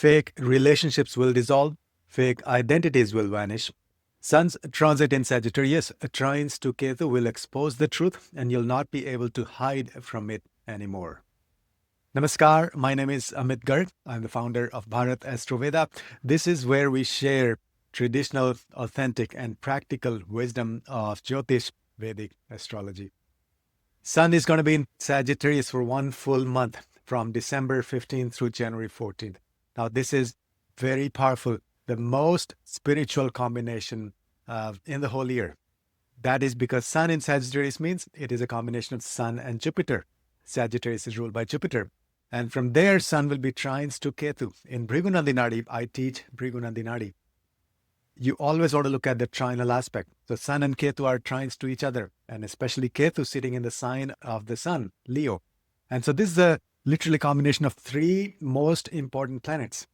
Fake relationships will dissolve. Fake identities will vanish. Sun's transit in Sagittarius, trines to Ketu, will expose the truth and you'll not be able to hide from it anymore. Namaskar, my name is Amit Garg. I'm the founder of Bharat Astro Veda. This is where we share traditional, authentic, and practical wisdom of Jyotish, Vedic Astrology. Sun is going to be in Sagittarius for one full month from December 15th through January 14th. Now, this is very powerful, the most spiritual combination in the whole year. That is because Sun in Sagittarius means it is a combination of Sun and Jupiter. Sagittarius is ruled by Jupiter. And from there, Sun will be trines to Ketu. In Bhrigu Nadi, I teach Bhrigu Nadi. You always want to look at the trinal aspect. So Sun and Ketu are trines to each other, and especially Ketu sitting in the sign of the Sun, Leo. And so this is a literally combination of three most important planets.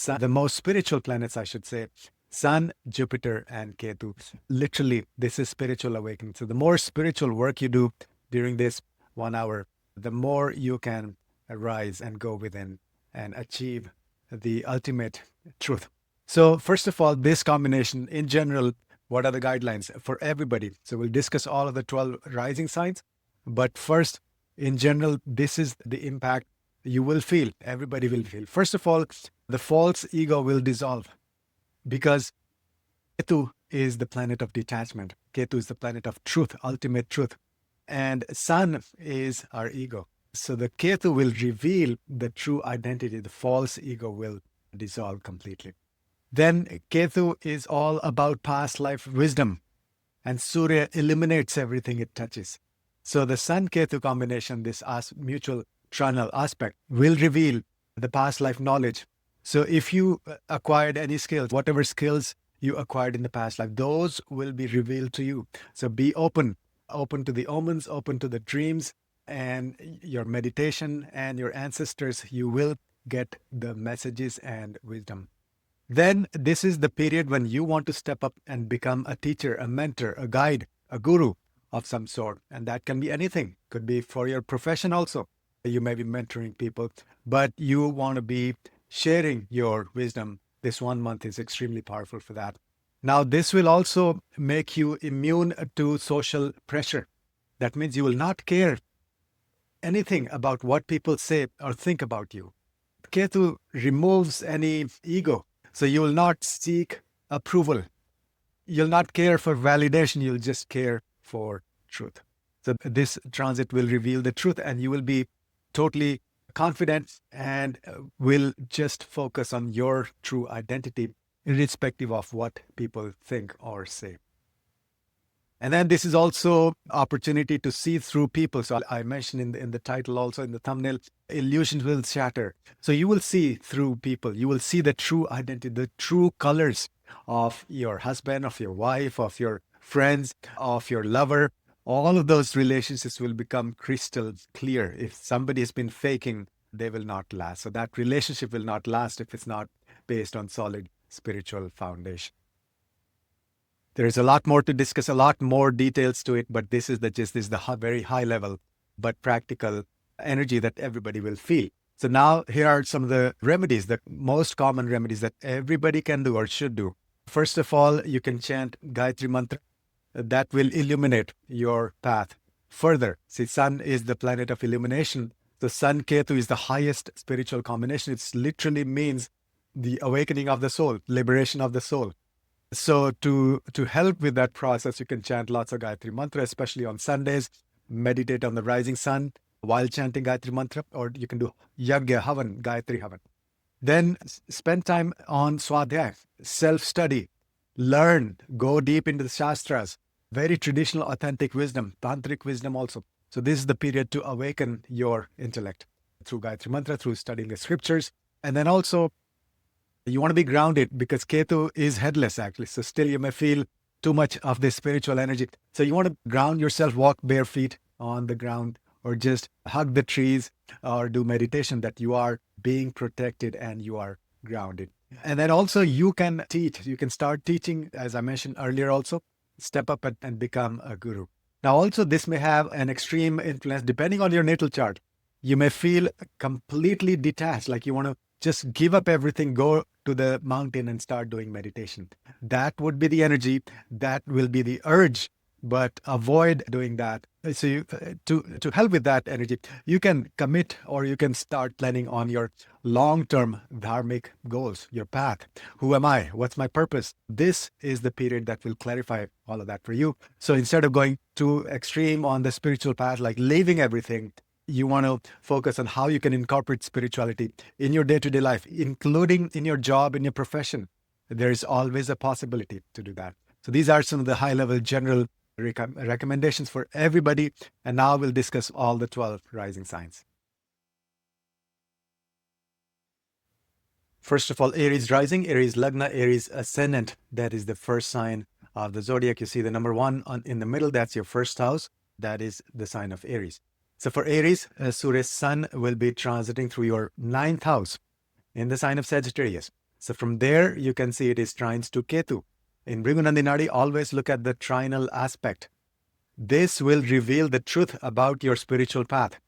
The most spiritual planets, I should say. Sun, Jupiter, and Ketu. Literally, this is spiritual awakening. So the more spiritual work you do during this 1 hour, the more you can rise and go within and achieve the ultimate truth. So first of all, this combination in general, what are the guidelines for everybody? So we'll discuss all of the 12 rising signs. But first, in general, this is the impact you will feel. Everybody will feel. First of all, the false ego will dissolve because Ketu is the planet of detachment. Ketu is the planet of truth, ultimate truth. And Sun is our ego. So the Ketu will reveal the true identity. The false ego will dissolve completely. Then Ketu is all about past life wisdom. And Surya eliminates everything it touches. So the Sun-Ketu combination, this mutual trinal aspect, will reveal the past life knowledge. So if you acquired any skills, whatever skills you acquired in the past life, those will be revealed to you. So be open to the omens, open to the dreams, and your meditation and your ancestors, you will get the messages and wisdom. Then this is the period when you want to step up and become a teacher, a mentor, a guide, a guru of some sort. And that can be anything. Could be for your profession also. You may be mentoring people, but you want to be sharing your wisdom. This 1 month is extremely powerful for that. Now, this will also make you immune to social pressure. That means you will not care anything about what people say or think about you. Ketu removes any ego. So you will not seek approval. You'll not care for validation. You'll just care for truth. So this transit will reveal the truth and you will be totally confident and will just focus on your true identity, irrespective of what people think or say. And then this is also opportunity to see through people. So I mentioned in the title, also in the thumbnail, illusions will shatter. So you will see through people. You will see the true identity, the true colors of your husband, of your wife, of your friends, of your lover. All of those relationships will become crystal clear. If somebody has been faking, they will not last. So that relationship will not last if it's not based on solid spiritual foundation. There is a lot more to discuss, a lot more details to it, but this is the gist. This is the very high level, but practical energy that everybody will feel. So now here are some of the remedies, the most common remedies that everybody can do or should do. First of all, you can chant Gayatri Mantra. That will illuminate your path further. See, Sun is the planet of illumination. The Sun Ketu is the highest spiritual combination. It literally means the awakening of the soul, liberation of the soul. So to help with that process, you can chant lots of Gayatri Mantra, especially on Sundays. Meditate on the rising sun while chanting Gayatri Mantra, or you can do Yagya Havan, Gayatri Havan. Then spend time on Swadhyaya, self-study, learn, go deep into the shatters, very traditional, authentic wisdom, tantric wisdom also. So this is the period to awaken your intellect through Gayatri Mantra, through studying the scriptures. And then also, you want to be grounded because Ketu is headless actually. So still you may feel too much of this spiritual energy. So you want to ground yourself, walk bare feet on the ground or just hug the trees or do meditation that you are being protected and you are grounded. And then also you can teach. You can start teaching, as I mentioned earlier also, step up and become a guru. Now also this may have an extreme influence depending on your natal chart. You may feel completely detached, like you want to just give up everything, go to the mountain and start doing meditation. That would be the energy, that will be the urge, but avoid doing that. So to help with that energy, you can commit or you can start planning on your long-term dharmic goals, your path. Who am I? What's my purpose? This is the period that will clarify all of that for you. So instead of going too extreme on the spiritual path, like leaving everything, you want to focus on how you can incorporate spirituality in your day-to-day life, including in your job, in your profession. There is always a possibility to do that. So these are some of the high-level general recommendations for everybody. And now we'll discuss all the 12 rising signs. First of all, Aries rising, Aries Lagna, Aries ascendant. That is the first sign of the zodiac. You see the number 1 in the middle, that's your first house. That is the sign of Aries. So for Aries, Surya's sun will be transiting through your 9th house in the sign of Sagittarius. So from there, you can see it is trines to Ketu. In Bhrigunandinadi, always look at the trinal aspect. This will reveal the truth about your spiritual path,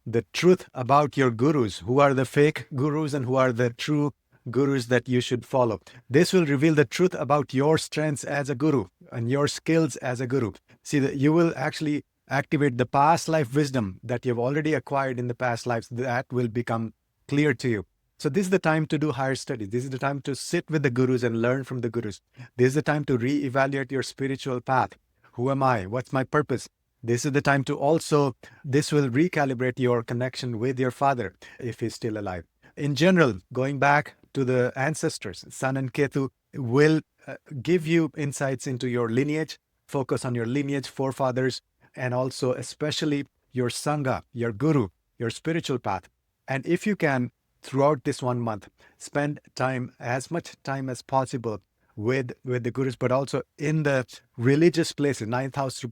the truth about your gurus, who are the fake gurus and who are the true gurus that you should follow. This will reveal the truth about your strengths as a guru and your skills as a guru. See, that you will actually activate the past life wisdom that you've already acquired in the past lives. That will become clear to you. So this is the time to do higher studies. This is the time to sit with the gurus and learn from the gurus. This is the time to reevaluate your spiritual path. Who am I? What's my purpose? This is the time to also, this will recalibrate your connection with your father if he's still alive. In general, going back to the ancestors, Sun and Ketu will give you insights into your lineage, focus on your lineage, forefathers, and also especially your Sangha, your guru, your spiritual path. And if you can, throughout this 1 month, spend time, as much time as possible with the gurus, but also in the religious places. 9th house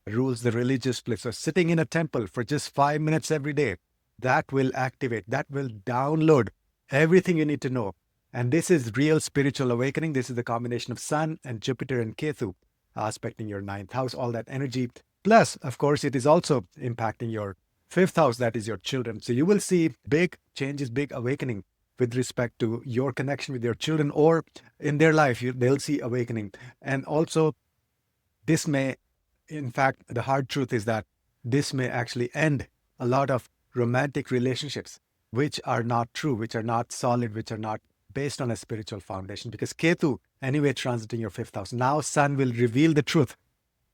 rules the religious place. So sitting in a temple for just 5 minutes every day, that will activate, that will download everything you need to know. And this is real spiritual awakening. This is the combination of Sun and Jupiter and Ketu aspecting your 9th house, all that energy. Plus, of course, it is also impacting your 5th house, that is your children. So you will see big changes, big awakening with respect to your connection with your children, or in their life, they'll see awakening. And also, this may, in fact, the hard truth is that this may actually end a lot of romantic relationships, which are not true, which are not solid, which are not based on a spiritual foundation. Because Ketu, anyway, transiting your 5th house. Now, Sun will reveal the truth,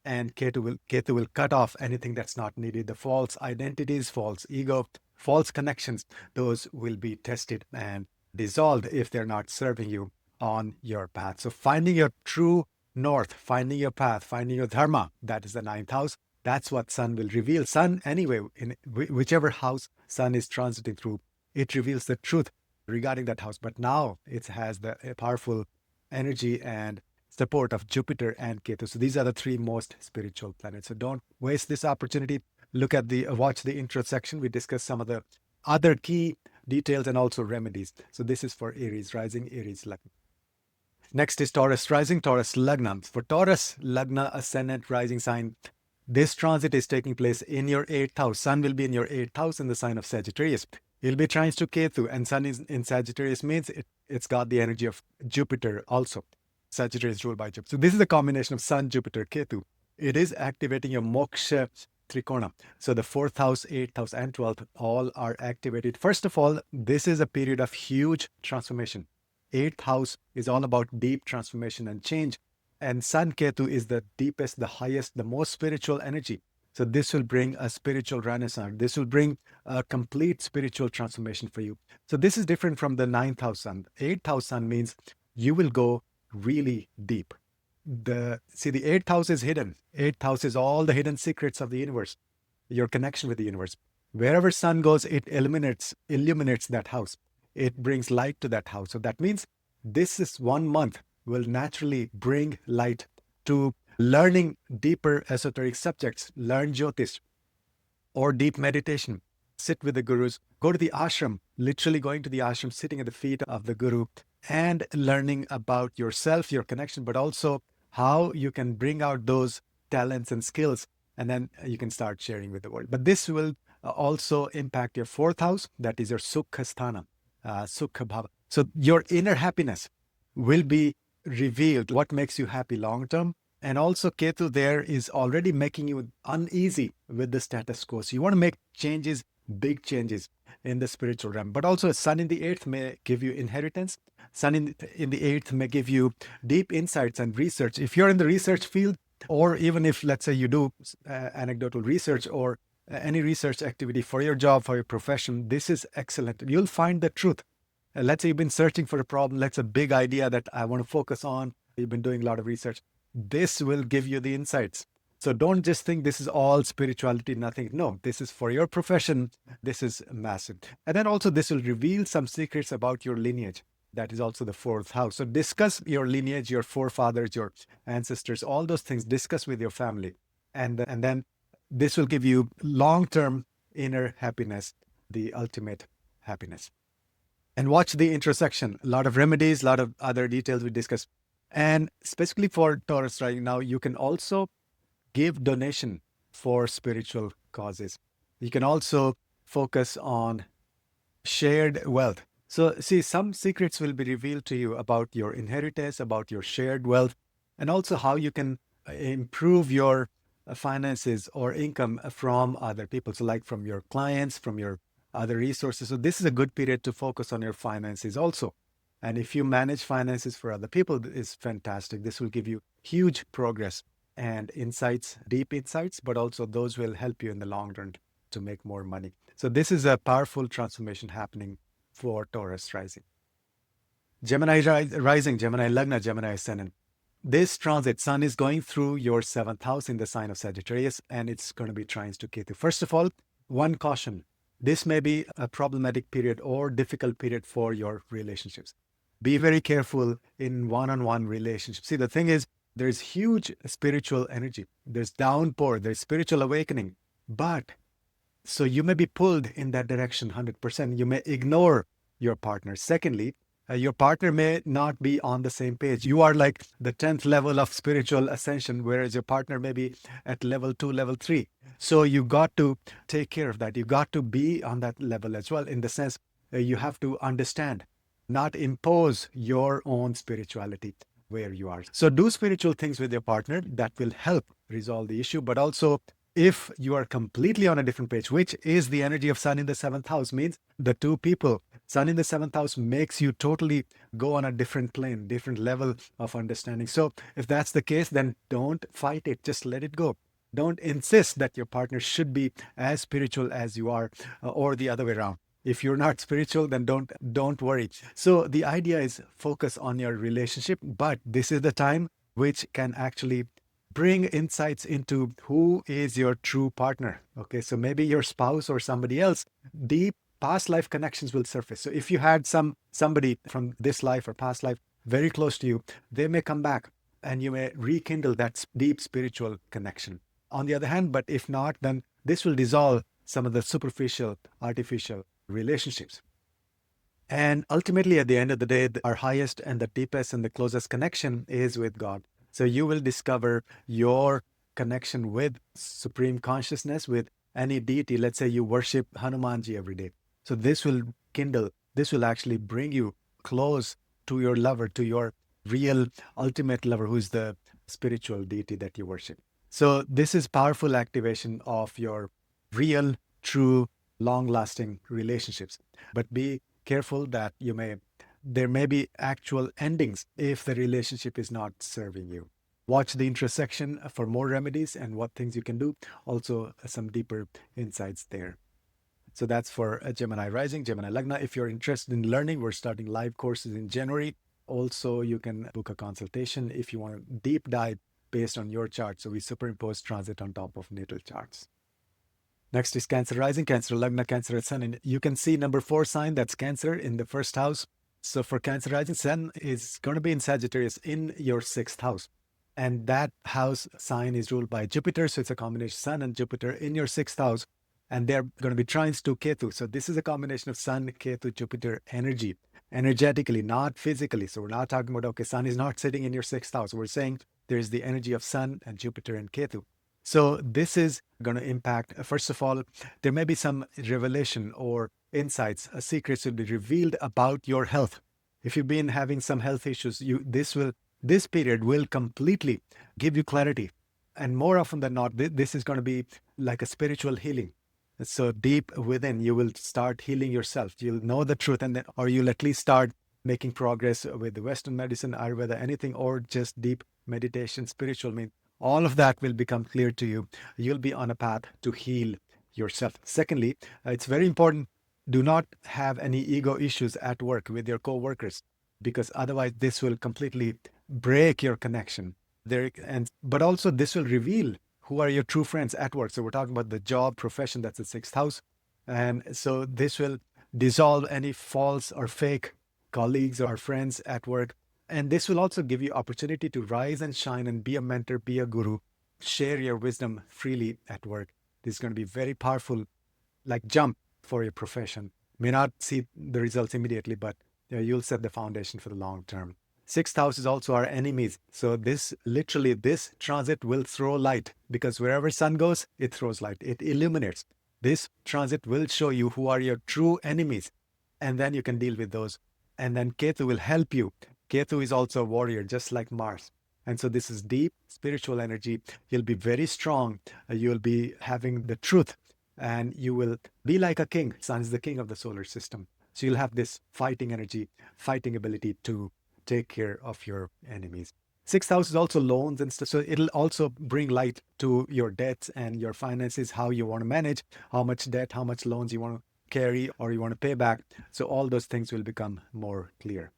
and Ketu will cut off anything that's not needed. The false identities, false ego, false connections, those will be tested and dissolved if they're not serving you on your path. So finding your true north, finding your path, finding your dharma, that is the 9th house. That's what Sun will reveal. Sun, anyway, in whichever house Sun is transiting through, it reveals the truth regarding that house. But now it has the powerful energy and support of Jupiter and Ketu. So these are the 3 most spiritual planets. So don't waste this opportunity. Look at watch the intro section. We discuss some of the other key details and also remedies. So this is for Aries rising, Aries Lagna. Next is Taurus rising, Taurus Lagna. For Taurus Lagna ascendant rising sign, this transit is taking place in your 8th house. Sun will be in your 8th house in the sign of Sagittarius. It'll be trines to Ketu, and Sun is in Sagittarius means it's got the energy of Jupiter also. Sagittarius ruled by Jupiter. So this is the combination of Sun, Jupiter, Ketu. It is activating your moksha trikona. So the 4th house, 8th house, and 12th all are activated. First of all, this is a period of huge transformation. 8th house is all about deep transformation and change. And Sun Ketu is the deepest, the highest, the most spiritual energy. So this will bring a spiritual renaissance. This will bring a complete spiritual transformation for you. So this is different from the 9th house Sun. 8th house Sun means you will go really deep. The 8th house is hidden. 8th house is all the hidden secrets of the universe, your connection with the universe. Wherever Sun goes, it illuminates that house. It brings light to that house. So that means this is 1 month will naturally bring light to learning deeper esoteric subjects. Learn Jyotish or deep meditation. Sit with the gurus. Go to the ashram, literally going to the ashram, sitting at the feet of the guru and learning about yourself, your connection, but also how you can bring out those talents and skills, and then you can start sharing with the world. But this will also impact your 4th house, that is your Sukhasthana. Sukha Bhava. So your inner happiness will be revealed, what makes you happy long term. And also Ketu there is already making you uneasy with the status quo. So you want to make changes, big changes in the spiritual realm. But also Sun in the 8th may give you inheritance. Sun in the 8th may give you deep insights and research. If you're in the research field, or even if, let's say, you do anecdotal research or any research activity for your job, for your profession, this is excellent. You'll find the truth. Let's say you've been searching for a problem, let's a big idea that I want to focus on. You've been doing a lot of research. This will give you the insights. So don't just think this is all spirituality, nothing. No, this is for your profession. This is massive. And then also this will reveal some secrets about your lineage. That is also the 4th house. So discuss your lineage, your forefathers, your ancestors, all those things, discuss with your family. And then this will give you long-term inner happiness, the ultimate happiness. And watch the intersection. A lot of remedies, a lot of other details we discuss. And specifically for Taurus right now, you can also give donation for spiritual causes. You can also focus on shared wealth. So see, some secrets will be revealed to you about your inheritance, about your shared wealth, and also how you can improve your finances or income from other people. So like from your clients, from your other resources. So this is a good period to focus on your finances also. And if you manage finances for other people, it's fantastic. This will give you huge progress and insights, deep insights, but also those will help you in the long run to make more money. So this is a powerful transformation happening for Taurus rising. Gemini rising, Gemini Lagna, Gemini Ascendant. This transit, Sun is going through your 7th house in the sign of Sagittarius, and it's going to be trines to Ketu. First of all, one caution. This may be a problematic period or difficult period for your relationships. Be very careful in one-on-one relationships. See, the thing is, there's huge spiritual energy. There's downpour, there's spiritual awakening. But, so you may be pulled in that direction 100%. You may ignore your partner. Secondly, your partner may not be on the same page. You are like the 10th level of spiritual ascension, whereas your partner may be at level 2, level 3. So you got to take care of that. You got to be on that level as well, in the sense you have to understand, not impose your own spirituality where you are. So do spiritual things with your partner that will help resolve the issue. But also, if you are completely on a different page, which is the energy of Sun in the 7th house, means the two people, Sun in the 7th house makes you totally go on a different plane, different level of understanding. So if that's the case, then don't fight it. Just let it go. Don't insist that your partner should be as spiritual as you are, or the other way around. If you're not spiritual, then don't worry. So the idea is focus on your relationship, but this is the time which can actually bring insights into who is your true partner. Okay, so maybe your spouse or somebody else, deep past life connections will surface. So if you had somebody from this life or past life very close to you, they may come back and you may rekindle that deep spiritual connection. On the other hand, but if not, then this will dissolve some of the superficial, artificial relationships. And ultimately, at the end of the day, our highest and the deepest and the closest connection is with God. So you will discover your connection with supreme consciousness, with any deity. Let's say you worship Hanumanji every day. So this will kindle, this will actually bring you close to your lover, to your real ultimate lover, who is the spiritual deity that you worship. So this is powerful activation of your real, true, long-lasting relationships. But be careful that there may be actual endings if the relationship is not serving you. Watch the intersection for more remedies and what things you can do. Also, some deeper insights there. So that's for Gemini rising, Gemini Lagna. If you're interested in learning, we're starting live courses in January. Also, you can book a consultation if you want to deep dive based on your chart. So we superimpose transit on top of natal charts. Next is Cancer rising, Cancer Lagna, Cancer Sun. And you can see number 4 sign, that's Cancer in the 1st house. So for Cancer rising, Sun is going to be in Sagittarius in your 6th house. And that house sign is ruled by Jupiter. So it's a combination Sun and Jupiter in your 6th house. And they're going to be trines to Ketu. So this is a combination of Sun, Ketu, Jupiter energy, energetically, not physically. So we're not talking about, okay, Sun is not sitting in your 6th house. We're saying there's the energy of Sun and Jupiter and Ketu. So this is going to impact, first of all, there may be some revelation or insights, secrets will be revealed about your health. If you've been having some health issues, this period will completely give you clarity. And more often than not, this is going to be like a spiritual healing. So deep within, you will start healing yourself. You'll know the truth, and then, or you'll at least start making progress with the Western medicine, Ayurveda, anything, or just deep meditation, spiritual means. All of that will become clear to you. You'll be on a path to heal yourself. Secondly, it's very important. Do not have any ego issues at work with your co-workers, because otherwise this will completely break your connection there. But also this will reveal who are your true friends at work. So we're talking about the job, profession, that's the 6th house. And so this will dissolve any false or fake colleagues or friends at work. And this will also give you opportunity to rise and shine and be a mentor, be a guru, share your wisdom freely at work. This is going to be very powerful, like jump for your profession. May not see the results immediately, but you'll set the foundation for the long term. 6th house is also our enemies. So this transit will throw light, because wherever sun goes, it throws light. It illuminates. This transit will show you who are your true enemies, and then you can deal with those. And then Ketu will help you. Ketu is also a warrior, just like Mars. And so this is deep spiritual energy. You'll be very strong. You'll be having the truth, and you will be like a king. Sun is the king of the solar system. So you'll have this fighting energy, fighting ability to take care of your enemies. 6th house is also loans and stuff. So it'll also bring light to your debts and your finances, how you want to manage, how much debt, how much loans you want to carry or you want to pay back. So all those things will become more clear.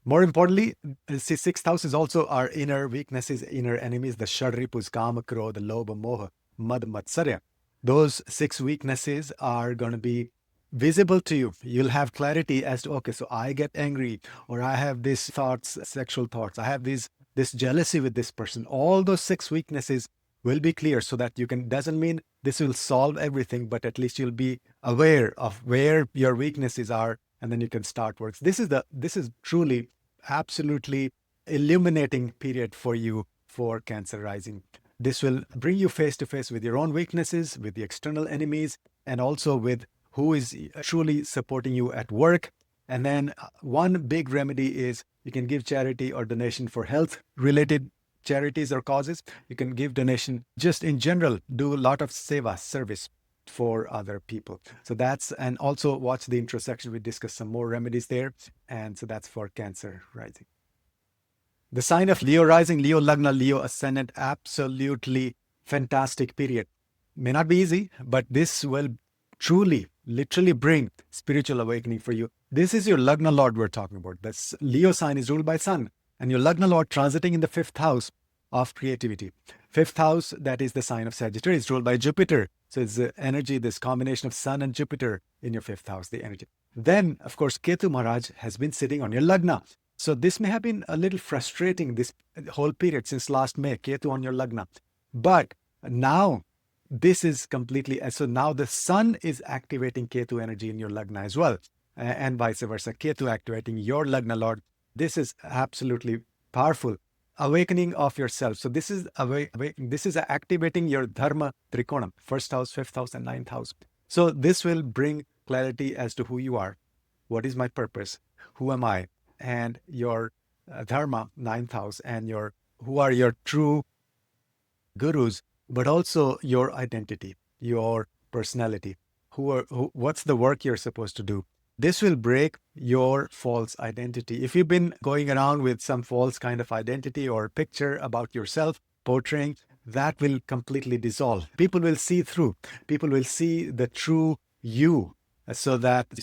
More importantly, 6th house is also our inner weaknesses, inner enemies, the Shadripus, Kama, Krodha, Lobha, Moha, Mad, Matsarya. Those 6 weaknesses are going to be visible to you. You'll have clarity as to, okay, so I get angry, or I have these thoughts, sexual thoughts. I have this jealousy with this person. All those 6 weaknesses will be clear, so that you can, doesn't mean this will solve everything, but at least you'll be aware of where your weaknesses are, and then you can start works. This is truly absolutely illuminating period for you for Cancer rising. This will bring you face to face with your own weaknesses, with the external enemies, and also with who is truly supporting you at work. And then one big remedy is you can give charity or donation for health related charities or causes. You can give donation just in general, do a lot of seva, service for other people. So that's, and also watch the intro section. We discuss some more remedies there. And so that's for Cancer rising. The sign of Leo rising, Leo Lagna, Leo ascendant, absolutely fantastic period. May not be easy, but this will truly, literally bring spiritual awakening for you. This is your Lagna Lord we're talking about. This Leo sign is ruled by Sun, and your Lagna Lord transiting in the 5th house of creativity. 5th house, that is the sign of Sagittarius, ruled by Jupiter. So it's the energy, this combination of Sun and Jupiter in your 5th house, the energy. Then, of course, Ketu Maharaj has been sitting on your Lagna. So this may have been a little frustrating this whole period since last May, Ketu on your Lagna. But now, this is completely, so now the Sun is activating Ketu energy in your Lagna as well, and vice versa. Ketu activating your Lagna Lord. This is absolutely powerful. Awakening of yourself. So this is this is activating your Dharma Trikonam, 1st house, 5th house, and 9th house. So this will bring clarity as to who you are. What is my purpose? Who am I? And your Dharma, 9th house, and who are your true gurus, but also your identity, your personality. What's the work you're supposed to do? This will break your false identity. If you've been going around with some false kind of identity or picture about yourself, portraying, that will completely dissolve. People will see through. People will see the true you. So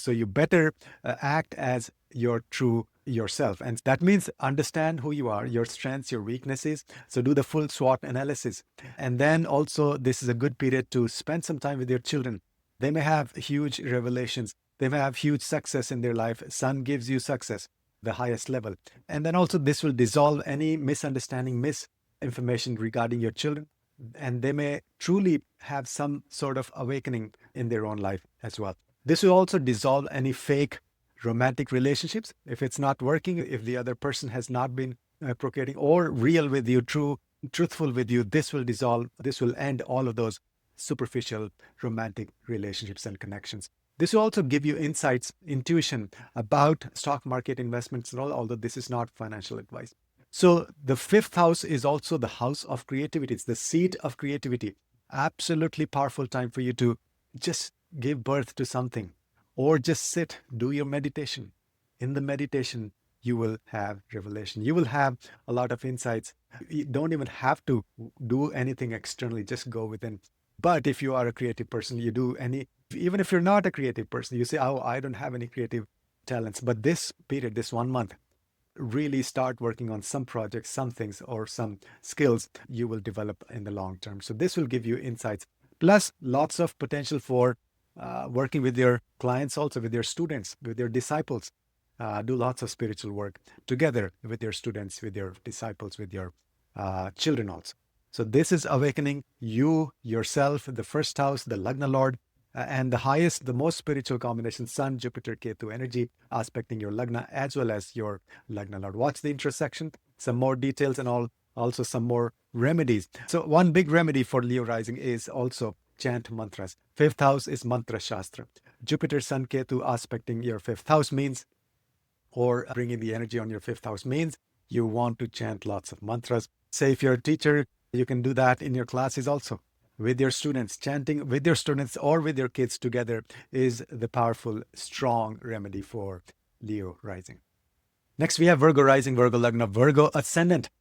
you better act as your true yourself. And that means understand who you are, your strengths, your weaknesses. So do the full SWOT analysis. And then also, this is a good period to spend some time with your children. They may have huge revelations. They may have huge success in their life. Sun gives you success, the highest level. And then also this will dissolve any misunderstanding, misinformation regarding your children. And they may truly have some sort of awakening in their own life as well. This will also dissolve any fake romantic relationships. If it's not working, if the other person has not been procreating or real with you, true truthful with you, this will dissolve, this will end all of those superficial romantic relationships and connections. This will also give you insights, intuition about stock market investments and all, although this is not financial advice. So the fifth house is also the house of creativity. It's the seat of creativity. Absolutely powerful time for you to just give birth to something or just sit, do your meditation. In the meditation, you will have revelation. You will have a lot of insights. You don't even have to do anything externally, just go within. But if you are a creative person, you do any, even if you're not a creative person, you say, oh, I don't have any creative talents. But this period, this 1 month, really start working on some projects, some things, or some skills you will develop in the long term. So this will give you insights, plus lots of potential for working with your clients, also with your students, with your disciples. Do lots of spiritual work together with your students, with your disciples, with your children also. So this is awakening you, yourself, the first house, the Lagna Lord, and the highest, the most spiritual combination, Sun, Jupiter, Ketu energy, aspecting your Lagna as well as your Lagna Lord. Watch the intersection, some more details and also some more remedies. So one big remedy for Leo rising is also chant mantras. Fifth house is mantra shastra. Jupiter, Sun, Ketu aspecting your fifth house means, or bringing the energy on your fifth house means, you want to chant lots of mantras. Say if you're a teacher, you can do that in your classes also with your students. Chanting with your students or with your kids together is the powerful, strong remedy for Leo rising. Next, we have Virgo rising, Virgo Lagna, Virgo ascendant.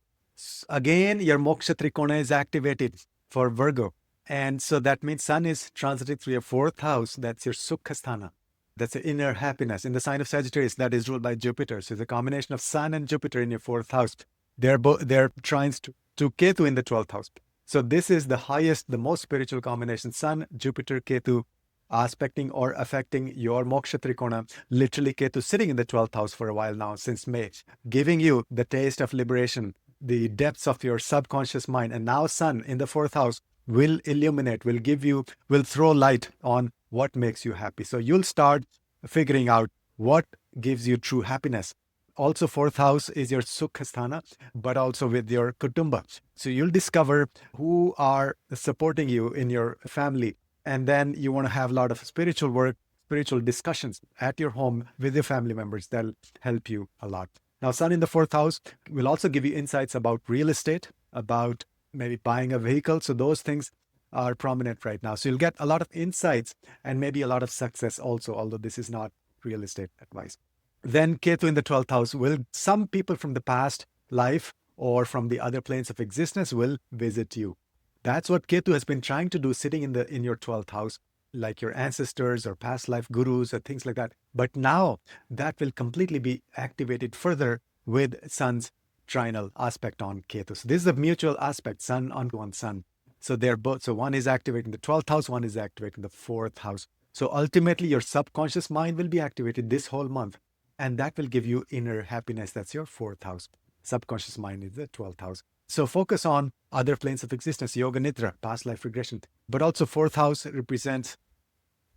Again, your Moksha Trikona is activated for Virgo. And so that means Sun is transiting through your fourth house. That's your Sukhasthana. That's the inner happiness. In the sign of Sagittarius, that is ruled by Jupiter. So it's a combination of Sun and Jupiter in your fourth house. They're trines to Ketu in the 12th house. So this is the highest, the most spiritual combination. Sun, Jupiter, Ketu aspecting or affecting your Moksha Trikona. Literally Ketu sitting in the 12th house for a while now, since May, giving you the taste of liberation, the depths of your subconscious mind. And now Sun in the 4th house will illuminate, will throw light on what makes you happy. So you'll start figuring out what gives you true happiness. Also, 4th house is your Sukhasthana, but also with your Kutumba. So you'll discover who are supporting you in your family. And then you want to have a lot of spiritual work, spiritual discussions at your home with your family members. That'll help you a lot. Now, Sun in the 4th house will also give you insights about real estate, about maybe buying a vehicle. So those things are prominent right now. So you'll get a lot of insights and maybe a lot of success also, although this is not real estate advice. Then Ketu in the 12th house some people from the past life or from the other planes of existence will visit you. That's what Ketu has been trying to do, sitting in your 12th house, like your ancestors or past life gurus or things like that. But now that will completely be activated further with Sun's trinal aspect on Ketu. So this is a mutual aspect, Sun on one Sun. So they're both. So one is activating the 12th house, one is activating the 4th house. So ultimately, your subconscious mind will be activated this whole month. And that will give you inner happiness. That's your 4th house. Subconscious mind is the 12th house. So focus on other planes of existence, yoga nidra, past life regression. But also 4th house represents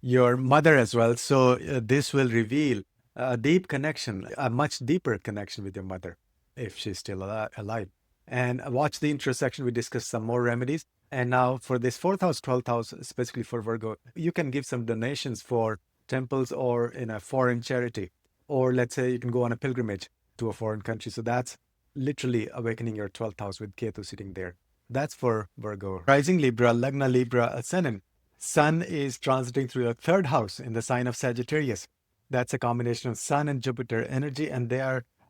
your mother as well. So this will reveal a deep connection, a much deeper connection with your mother, if she's still alive. And watch the intersection. We discussed some more remedies. And now for this 4th house, 12th house, specifically for Virgo, you can give some donations for temples or in a foreign charity. Or let's say you can go on a pilgrimage to a foreign country. So that's literally awakening your 12th house with Ketu sitting there. That's for Virgo. Rising Libra, Lagna Libra, Ascendant. Sun is transiting through your 3rd house in the sign of Sagittarius. That's a combination of Sun and Jupiter energy. And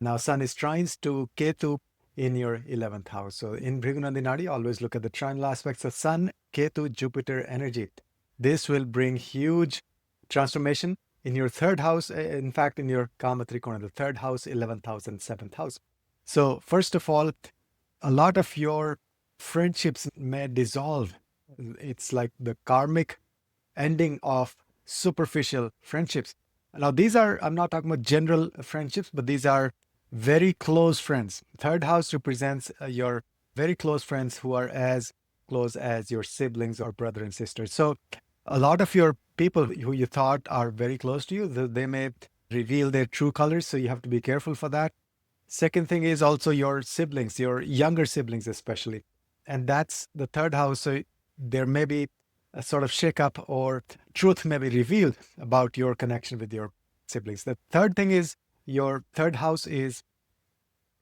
now Sun is trines to Ketu in your 11th house. So in Bhrigunandinadi, always look at the trinal aspects of Sun, Ketu, Jupiter energy. This will bring huge transformation in your 3rd house, in fact, in your Kama Trikona, the 3rd house, 11th house, and 7th house. So first of all, a lot of your friendships may dissolve. It's like the karmic ending of superficial friendships. Now, I'm not talking about general friendships, but these are very close friends. 3rd house represents your very close friends who are as close as your siblings or brother and sister. So a lot of your people who you thought are very close to you, they may reveal their true colors. So you have to be careful for that. Second thing is also your siblings, your younger siblings especially. And that's the third house. So there may be a sort of shakeup or truth may be revealed about your connection with your siblings. The third thing is your third house is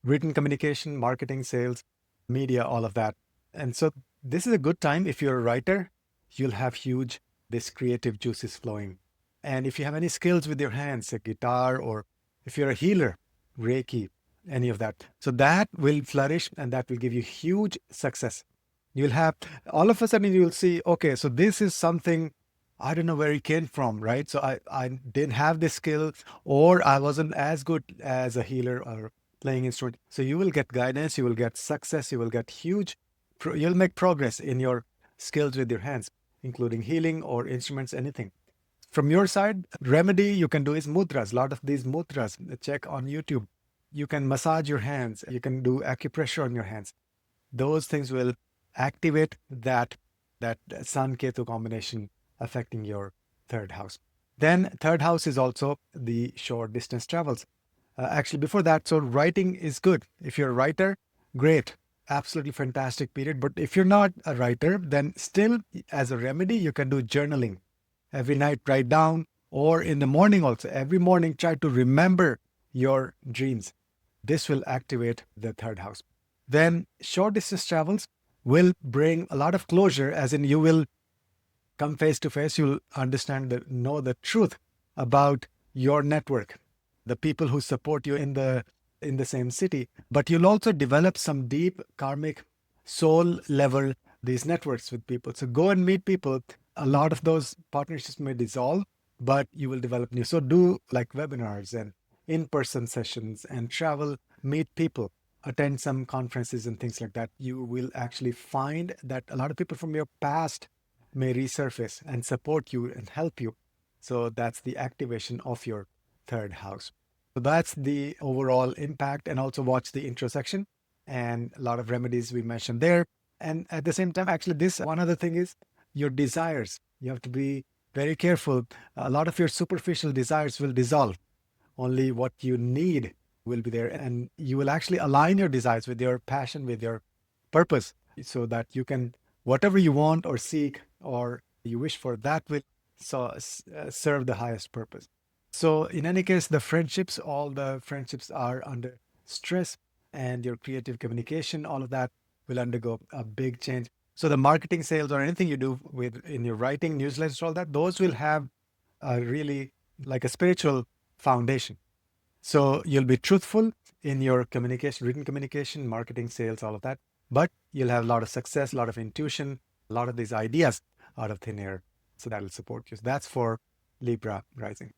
written communication, marketing, sales, media, all of that. And so this is a good time. If you're a writer, you'll have huge, this creative juices flowing. And if you have any skills with your hands, a guitar, or if you're a healer, Reiki, any of that. So that will flourish and that will give you huge success. You'll have, all of a sudden you'll see, okay, so this is something, I don't know where it came from, right? So I didn't have this skill, or I wasn't as good as a healer or playing instrument. So you will get guidance, you will get success, you will get huge, you'll make progress in your skills with your hands, including healing or instruments, anything. From your side, remedy you can do is mudras. A lot of these mudras, check on YouTube. You can massage your hands. You can do acupressure on your hands. Those things will activate that Sun Ketu combination affecting your third house. Then third house is also the short distance travels. Actually, before that, so writing is good. If you're a writer, great, absolutely fantastic period. But if you're not a writer, then still as a remedy, you can do journaling. Every night, write down, or in the morning also. Every morning, try to remember your dreams. This will activate the third house. Then short distance travels will bring a lot of closure, as in you will come face to face, you'll understand, know the truth about your network, the people who support you in the same city. But you'll also develop some deep karmic soul level these networks with people. So go and meet people. A lot of those partnerships may dissolve, but you will develop new. So do like webinars and in-person sessions and travel, meet people, attend some conferences and things like that. You will actually find that a lot of people from your past may resurface and support you and help you. So that's the activation of your third house. So that's the overall impact. And also watch the intro section and a lot of remedies we mentioned there. And at the same time, actually, this one other thing is your desires. You have to be very careful. A lot of your superficial desires will dissolve. Only what you need will be there. And you will actually align your desires with your passion, with your purpose, so that you can, whatever you want or seek or you wish for, that will serve the highest purpose. So in any case, the friendships, all the friendships are under stress, and your creative communication, all of that will undergo a big change. So the marketing, sales, or anything you do with in your writing, newsletters, all that, those will have a really like a spiritual foundation. So you'll be truthful in your communication, written communication, marketing, sales, all of that. But you'll have a lot of success, a lot of intuition, a lot of these ideas out of thin air. So that'll support you. So that's for Libra rising.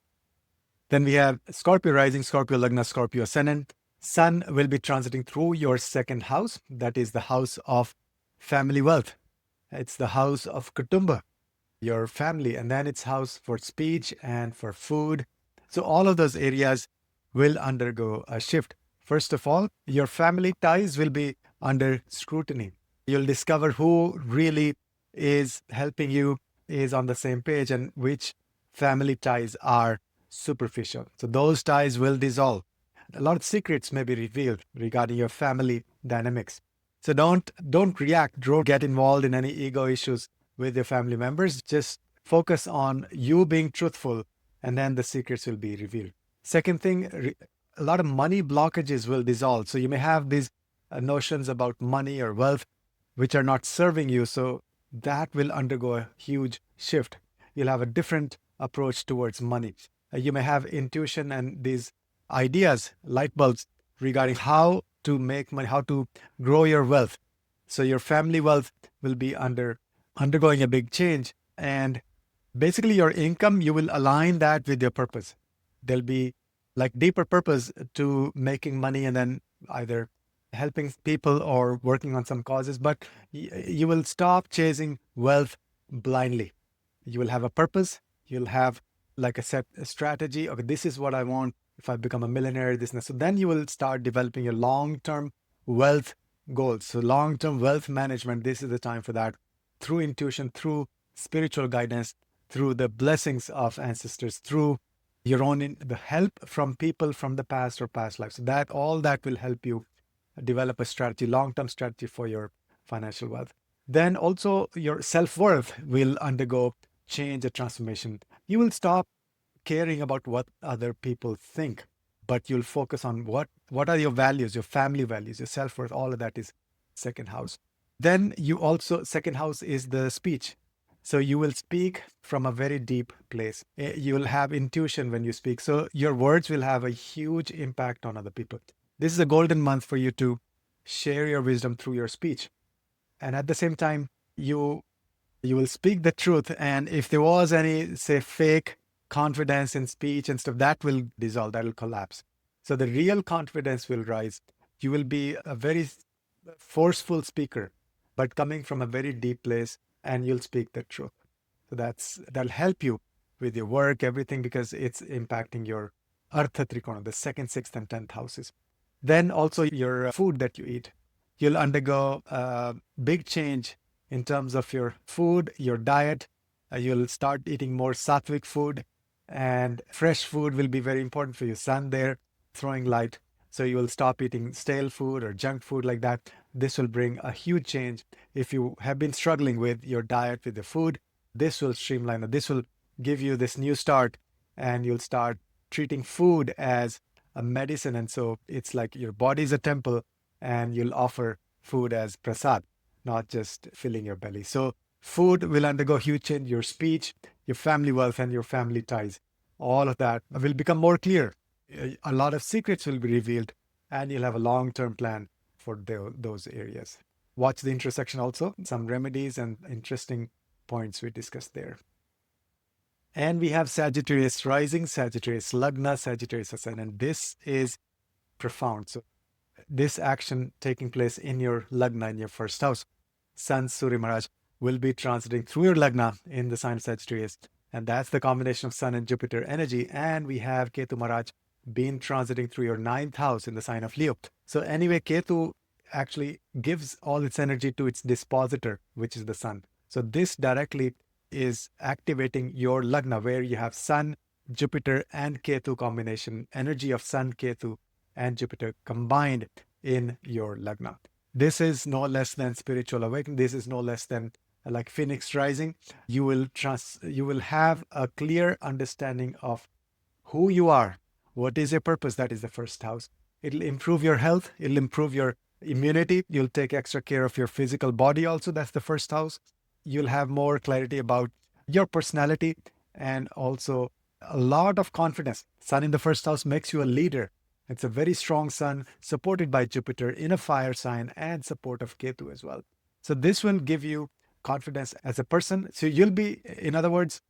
Then we have Scorpio rising, Scorpio Lagna, Scorpio ascendant. Sun will be transiting through your second house. That is the house of family wealth. It's the house of Kutumba, your family. And then it's house for speech and for food. So all of those areas will undergo a shift. First of all, your family ties will be under scrutiny. You'll discover who really is helping you, is on the same page, and which family ties are superficial. So those ties will dissolve. A lot of secrets may be revealed regarding your family dynamics. So don't react, don't get involved in any ego issues with your family members. Just focus on you being truthful, and then the secrets will be revealed. Second thing, a lot of money blockages will dissolve. So you may have these notions about money or wealth which are not serving you. So that will undergo a huge shift. You'll have a different approach towards money. You may have intuition and these ideas, light bulbs regarding how to make money, how to grow your wealth. So your family wealth will be undergoing a big change. And basically your income, you will align that with your purpose. There'll be like deeper purpose to making money and then either helping people or working on some causes, but you will stop chasing wealth blindly. You will have a purpose. You'll have like a set strategy. Okay, this is what I want. If I become a millionaire, this and that. So then you will start developing your long-term wealth goals. So long-term wealth management, this is the time for that. Through intuition, through spiritual guidance, through the blessings of ancestors, through your own, the help from people from the past or past lives. So that all that will help you develop a strategy, long-term strategy for your financial wealth. Then also your self-worth will undergo change, a transformation. You will stop caring about what other people think, but you'll focus on what are your values, your family values, your self-worth. All of that is second house. Then you also, second house is the speech. So you will speak from a very deep place. You will have intuition when you speak. So your words will have a huge impact on other people. This is a golden month for you to share your wisdom through your speech. And at the same time, you will speak the truth. And if there was any, say, fake confidence in speech and stuff, that will dissolve, that will collapse. So the real confidence will rise. You will be a very forceful speaker, but coming from a very deep place, and you'll speak the truth. So that'll help you with your work, everything, because it's impacting your Artha Trikona, the second, sixth, and 10th houses. Then also your food that you eat. You'll undergo a big change in terms of your food, your diet. You'll start eating more sattvic food, and fresh food will be very important for you. Sun there, throwing light. So you will stop eating stale food or junk food like that. This will bring a huge change. If you have been struggling with your diet, with the food, this will streamline it. This will give you this new start, and you'll start treating food as a medicine. And so it's like your body is a temple, and you'll offer food as prasad, not just filling your belly. So food will undergo huge change. Your speech, your family wealth, and your family ties, all of that will become more clear. A lot of secrets will be revealed, and you'll have a long-term plan for those areas. Watch the intersection also, some remedies and interesting points we discussed there. And we have Sagittarius rising, Sagittarius Lagna, Sagittarius Ascendant. This is profound. So this action taking place in your Lagna, in your first house. Sun, Surya Maharaj will be transiting through your Lagna in the sign of Sagittarius. And that's the combination of Sun and Jupiter energy. And we have Ketu Maharaj being transiting through your 9th house in the sign of Leo. So anyway, Ketu actually gives all its energy to its dispositor, which is the Sun. So this directly is activating your Lagna, where you have Sun, Jupiter, and Ketu combination, energy of Sun, Ketu, and Jupiter combined in your Lagna. This is no less than spiritual awakening. This is no less than like Phoenix rising. You will have a clear understanding of who you are. What is your purpose? That is the first house. It'll improve your health. It'll improve your immunity. You'll take extra care of your physical body also. That's the first house. You'll have more clarity about your personality, and also a lot of confidence. Sun in the first house makes you a leader. It's a very strong Sun supported by Jupiter in a fire sign, and support of Ketu as well. So this will give you confidence as a person. So you'll be, in other words,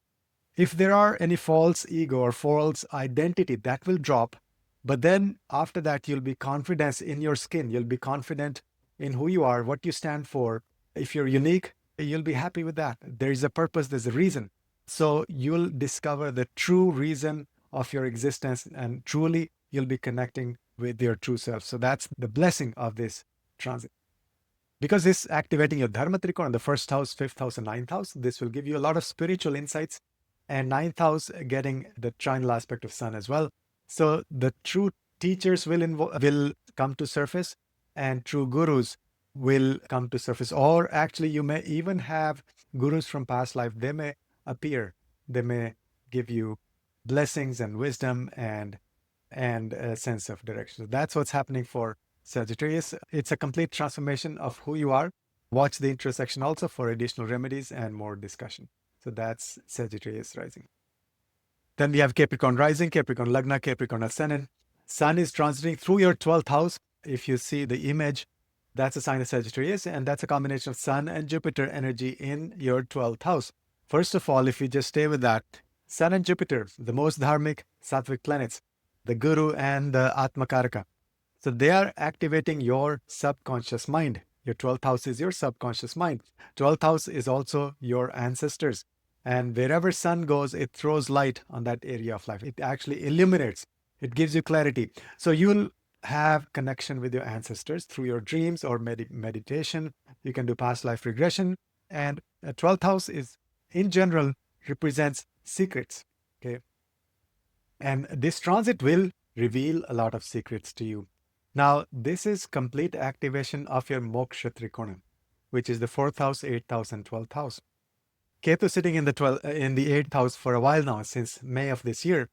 if there are any false ego or false identity, that will drop. But then after that, you'll be confident in your skin. You'll be confident in who you are, what you stand for. If you're unique, you'll be happy with that. There is a purpose, there's a reason. So you'll discover the true reason of your existence, and truly you'll be connecting with your true self. So that's the blessing of this transit. Because this activating your Dharma Trikona, the first house, fifth house, and 9th house, this will give you a lot of spiritual insights. And 9th house getting the trinal aspect of Sun as well. So the true teachers will come to surface, and true gurus will come to surface. Or actually, you may even have gurus from past life. They may appear. They may give you blessings and wisdom and a sense of direction. So that's what's happening for Sagittarius. It's a complete transformation of who you are. Watch the intersection also for additional remedies and more discussion. So that's Sagittarius rising. Then we have Capricorn rising, Capricorn Lagna, Capricorn Ascendant. Sun is transiting through your 12th house. If you see the image, that's a sign of Sagittarius, and that's a combination of Sun and Jupiter energy in your 12th house. First of all, if you just stay with that, Sun and Jupiter, the most dharmic sattvic planets, the Guru and the Atmakaraka. So they are activating your subconscious mind. Your 12th house is your subconscious mind. 12th house is also your ancestors. And wherever Sun goes, it throws light on that area of life. It actually illuminates. It gives you clarity. So you'll have connection with your ancestors through your dreams or meditation. You can do past life regression. And 12th house is, in general, represents secrets. Okay. And this transit will reveal a lot of secrets to you. Now, this is complete activation of your Moksha Trikona, which is the 4th house, 8th house, and 12th house. Ketu sitting in the 8th house for a while now, since May of this year,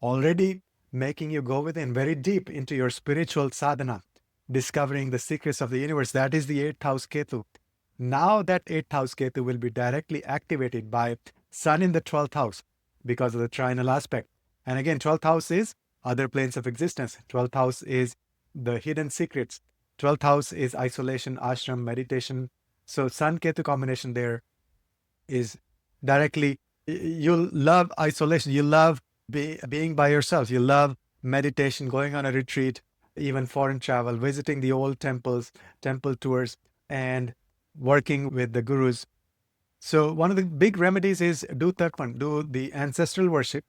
already making you go within very deep into your spiritual sadhana, discovering the secrets of the universe. That is the 8th house Ketu. Now that 8th house Ketu will be directly activated by Sun in the 12th house because of the trinal aspect. And again, 12th house is other planes of existence. 12th house is the hidden secrets. 12th house is isolation, ashram, meditation. So Sun Ketu combination there is directly, you'll love isolation. You love being by yourself. You love meditation, going on a retreat, even foreign travel, visiting the old temples, temple tours, and working with the gurus. So one of the big remedies is do tarpan, do the ancestral worship.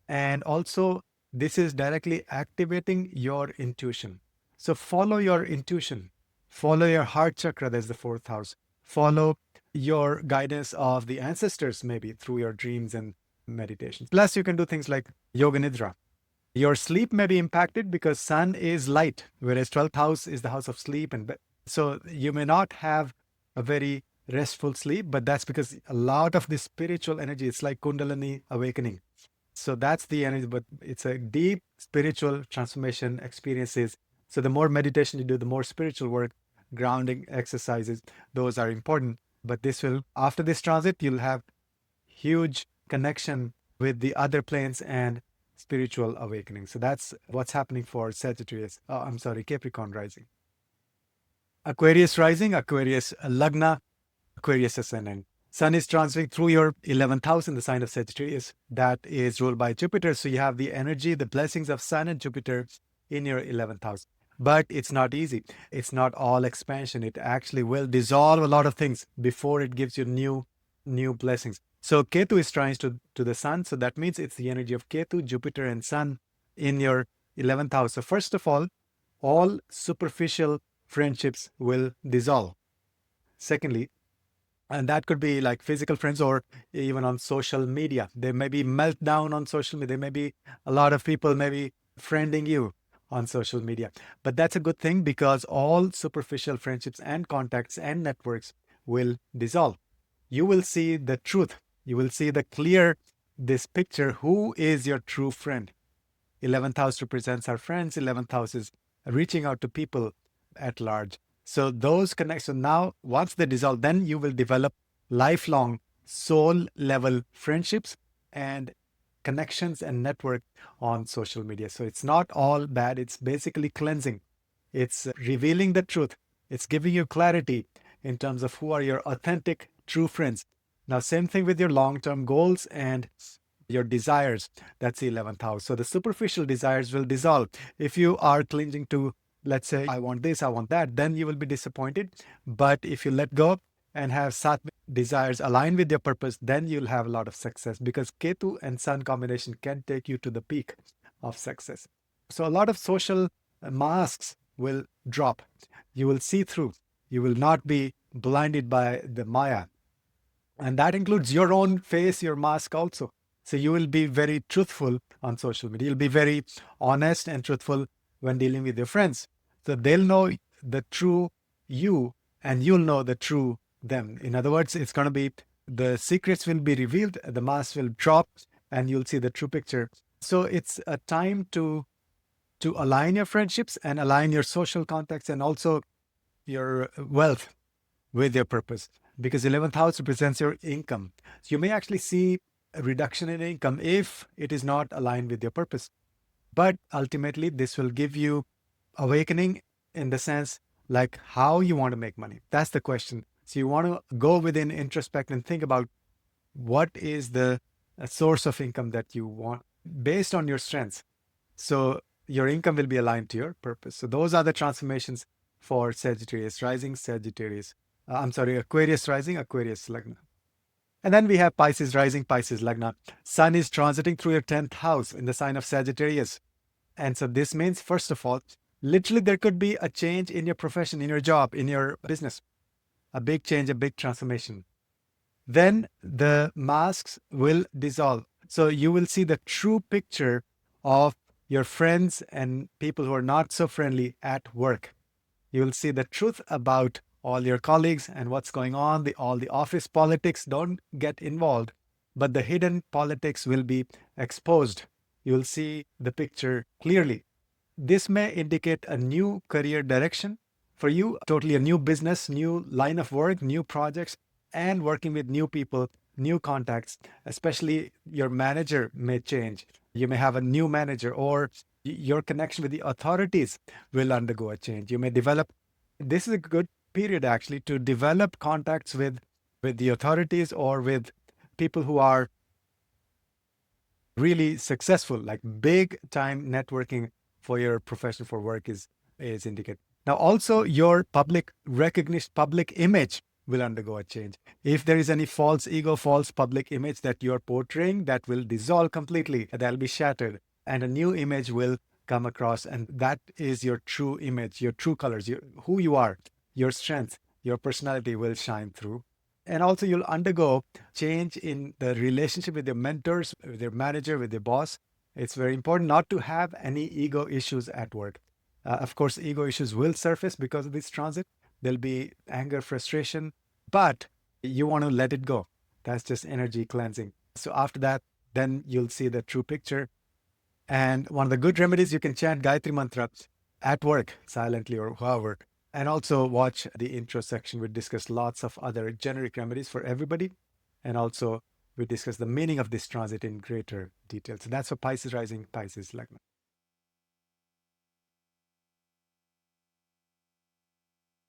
And also this is directly activating your intuition. So follow your intuition, follow your heart chakra, that's the 4th house. Follow your guidance of the ancestors, maybe through your dreams and meditation. Plus you can do things like yoga nidra. Your sleep may be impacted because Sun is light, whereas 12th house is the house of sleep. And so you may not have a very restful sleep, but that's because a lot of the spiritual energy, it's like Kundalini awakening. So that's the energy, but it's a deep spiritual transformation experiences. So the more meditation you do, the more spiritual work, grounding exercises, those are important. But this will, after this transit, you'll have huge connection with the other planes and spiritual awakening. So that's what's happening for Sagittarius. Capricorn rising. Aquarius rising, Aquarius Lagna, Aquarius ascendant. Sun is transiting through your 11th house in the sign of Sagittarius. That is ruled by Jupiter. So you have the energy, the blessings of Sun and Jupiter in your 11th house. But it's not easy. It's not all expansion. It actually will dissolve a lot of things before it gives you new blessings. So Ketu is trying to the Sun. So that means it's the energy of Ketu, Jupiter, and Sun in your 11th house. So first of all superficial friendships will dissolve. Secondly, and that could be like physical friends or even on social media. There may be meltdown on social media. There may be a lot of people maybe friending you on social media. But that's a good thing because all superficial friendships and contacts and networks will dissolve. You will see the truth. You will see this picture. Who is your true friend? 11th house represents our friends. 11th house is reaching out to people at large. So those connections now, once they dissolve, then you will develop lifelong soul level friendships and connections and network on social media. So it's not all bad. It's basically cleansing. It's revealing the truth. It's giving you clarity in terms of who are your authentic true friends. Now, same thing with your long-term goals and your desires. That's the 11th house. So the superficial desires will dissolve. If you are clinging to, let's say, I want this, I want that, then you will be disappointed. But if you let go and have sattvic desires align with your purpose, then you'll have a lot of success because Ketu and Sun combination can take you to the peak of success. So a lot of social masks will drop. You will see through. You will not be blinded by the Maya. And that includes your own face, your mask also. So you will be very truthful on social media. You'll be very honest and truthful when dealing with your friends. So they'll know the true you and you'll know the true them. In other words, it's going to be, the secrets will be revealed, the mask will drop, and you'll see the true picture. So it's a time to align your friendships and align your social contacts and also your wealth with your purpose. Because 11th house represents your income. So you may actually see a reduction in income if it is not aligned with your purpose. But ultimately, this will give you awakening in the sense like how you want to make money. That's the question. So you want to go within, introspect and think about what is the source of income that you want based on your strengths. So your income will be aligned to your purpose. So those are the transformations for Sagittarius rising, Aquarius rising, Aquarius Lagna. And then we have Pisces rising, Pisces Lagna. Sun is transiting through your 10th house in the sign of Sagittarius. And so this means, first of all, literally there could be a change in your profession, in your job, in your business. A big change, a big transformation. Then the masks will dissolve. So you will see the true picture of your friends and people who are not so friendly at work. You will see the truth about all your colleagues and what's going on, all the office politics. Don't get involved, but the hidden politics will be exposed. You'll see the picture clearly. This may indicate a new career direction for you, totally a new business, new line of work, new projects, and working with new people, new contacts. Especially your manager may change. You may have a new manager, or your connection with the authorities will undergo a change. You may develop, this is a good period actually to develop contacts with the authorities or with people who are really successful, like big time networking for your profession, for work is indicated. Now, also your public recognition, public image will undergo a change. If there is any false ego, false public image that you're portraying, that will dissolve completely. That'll be shattered, and a new image will come across, and that is your true image, your true colors, who you are, your strength, your personality will shine through. And also you'll undergo change in the relationship with your mentors, with your manager, with your boss. It's very important not to have any ego issues at work. Of course, ego issues will surface because of this transit. There'll be anger, frustration, but you want to let it go. That's just energy cleansing. So after that, then you'll see the true picture. And one of the good remedies, you can chant Gayatri Mantra at work, silently or however. And also watch the intro section. We discuss lots of other generic remedies for everybody. And also we discuss the meaning of this transit in greater detail. So that's for Pisces rising, Pisces Lagna.